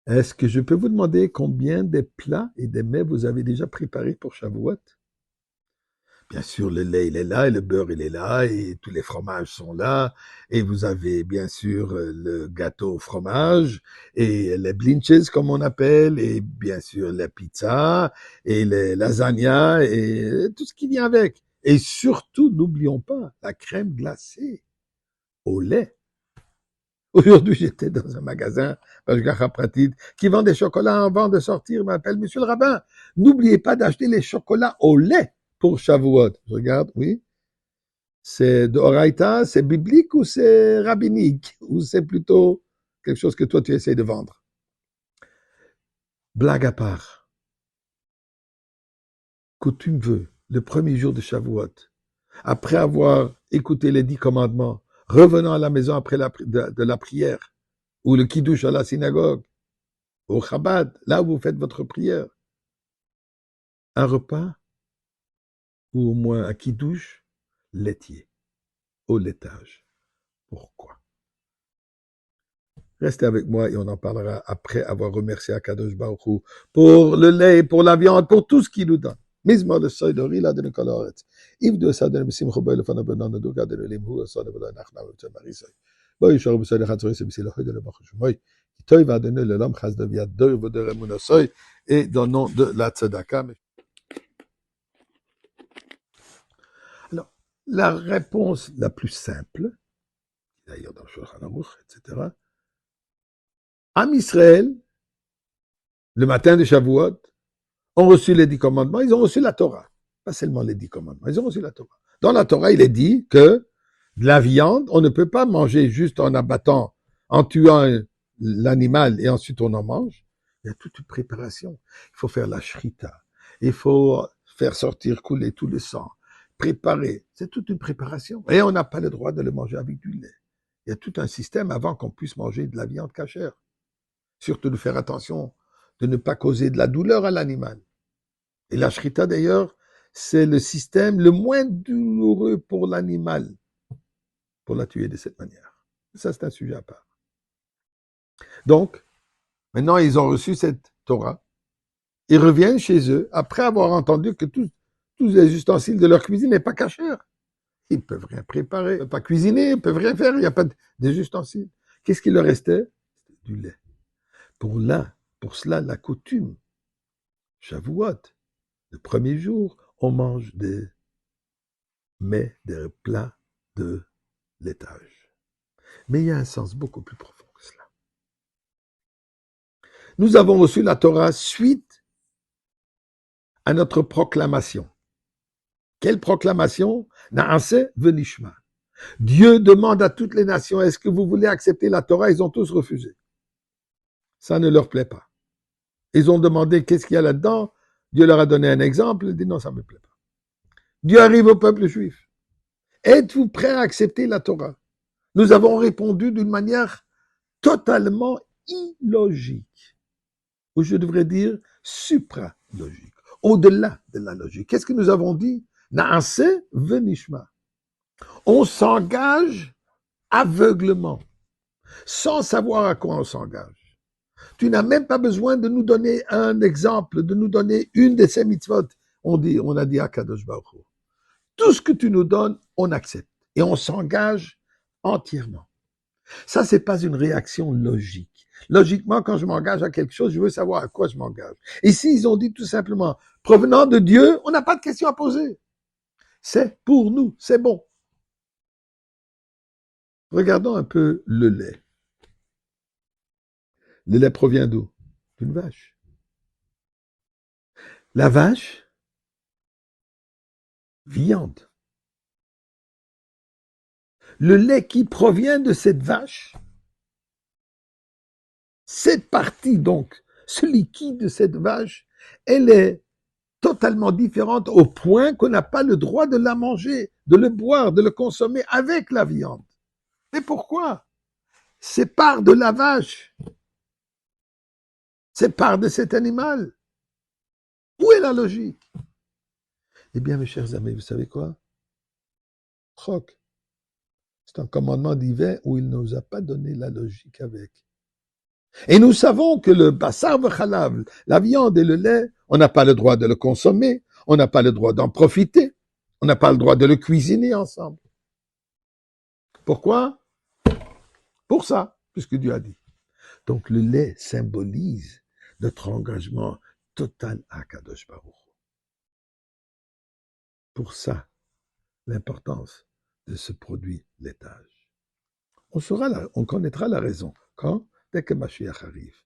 Est-ce que je peux vous demander combien de plats et de mets vous avez déjà préparés pour Shavuot? Bien sûr, le lait, il est là, et le beurre, il est là, et tous les fromages sont là, et vous avez bien sûr le gâteau au fromage, et les blinches, comme on appelle, et bien sûr la pizza, et les lasagnas, et tout ce qui vient avec. Et surtout, n'oublions pas la crème glacée au lait. Aujourd'hui, j'étais dans un magasin, Bashgacha Pratit, qui vend des chocolats avant de sortir, m'appelle Monsieur le rabbin. N'oubliez pas d'acheter les chocolats au lait pour Shavuot. Je regarde, oui. C'est de Oraïta, c'est biblique ou c'est rabbinique? Ou c'est plutôt quelque chose que toi tu essayes de vendre? Blague à part. Que tu veux, le premier jour de Shavuot, après avoir écouté les 10 commandements, revenant à la maison après de la prière, ou le kiddush à la synagogue, au Chabad, là où vous faites votre prière, un repas ou au moins un kiddush laitier, au laitage. Pourquoi? Restez avec moi et on en parlera après avoir remercié Akadosh Baruch Hu pour le lait, pour la viande, pour tout ce qu'il nous donne. Mizmor le soy de rila de kol haaretz. Ivdu esadon besimcha bo elefanav benana duka de limhu esadon v'lo nachna v'tzem marisoy. Bo yisharu b'soy lechatzoy sebisi lochoy de lebachushmoy. Toy va donner le lam chaz de viad de v'der emunasoy et dans le nom de la tzedaka. Alors, la réponse la plus simple, d'ailleurs dans Shulchan Aruch, etc., Am Israël, le matin de Shavuot, ont reçu les 10 commandements, ils ont reçu la Torah. Pas seulement les 10 commandements, ils ont reçu la Torah. Dans la Torah, il est dit que de la viande, on ne peut pas manger juste en abattant, en tuant l'animal et ensuite on en mange. Il y a toute une préparation. Il faut faire la shrita. Il faut faire sortir, couler tout le sang. Préparer. C'est toute une préparation. Et on n'a pas le droit de le manger avec du lait. Il y a tout un système avant qu'on puisse manger de la viande cachère. Surtout de faire attention de ne pas causer de la douleur à l'animal. Et la shrita, d'ailleurs, c'est le système le moins douloureux pour l'animal, pour la tuer de cette manière. Ça, c'est un sujet à part. Donc, maintenant, ils ont reçu cette Torah. Ils reviennent chez eux après avoir entendu que tous les ustensiles de leur cuisine n'est pas cachés. Ils ne peuvent rien préparer, ils ne peuvent pas cuisiner, ils ne peuvent rien faire, il n'y a pas des ustensiles. Qu'est-ce qu'il leur restait? Du lait. Pour cela, la coutume, Shavuot, le premier jour, on mange des plats de laitage. Mais il y a un sens beaucoup plus profond que cela. Nous avons reçu la Torah suite à notre proclamation. Quelle proclamation? Naaseh venishma. Dieu demande à toutes les nations, est-ce que vous voulez accepter la Torah? Ils ont tous refusé. Ça ne leur plaît pas. Ils ont demandé qu'est-ce qu'il y a là-dedans. Dieu leur a donné un exemple. Il dit non, ça ne me plaît pas. Dieu arrive au peuple juif. Êtes-vous prêts à accepter la Torah? Nous avons répondu d'une manière totalement illogique, ou je devrais dire supralogique, au-delà de la logique. Qu'est-ce que nous avons dit? Naaseh venishma. On s'engage aveuglement, sans savoir à quoi on s'engage. Tu n'as même pas besoin de nous donner un exemple, de nous donner une de ces mitzvot. On a dit à Kadosh Baruch Hu. Tout ce que tu nous donnes, on accepte. Et on s'engage entièrement. Ça, c'est pas une réaction logique. Logiquement, quand je m'engage à quelque chose, je veux savoir à quoi je m'engage. Ici, ils ont dit tout simplement, provenant de Dieu, on n'a pas de questions à poser. C'est pour nous, c'est bon. Regardons un peu le lait. Le lait provient d'où? D'une vache. La vache, viande. Le lait qui provient de cette vache, cette partie donc, ce liquide de cette vache, elle est totalement différente au point qu'on n'a pas le droit de la manger, de le boire, de le consommer avec la viande. Mais pourquoi? C'est part de la vache. C'est part de cet animal. Où est la logique? Eh bien, mes chers amis, vous savez quoi? Choc. C'est un commandement divin où il ne nous a pas donné la logique avec. Et nous savons que le bassar v'chalav, la viande et le lait, on n'a pas le droit de le consommer, on n'a pas le droit d'en profiter, on n'a pas le droit de le cuisiner ensemble. Pourquoi? Pour ça, puisque Dieu a dit. Donc le lait symbolise notre engagement total à Kadosh Baruch. Pour ça, l'importance de ce produit laitage. On connaîtra la raison. Quand? Dès que Mashiach arrive.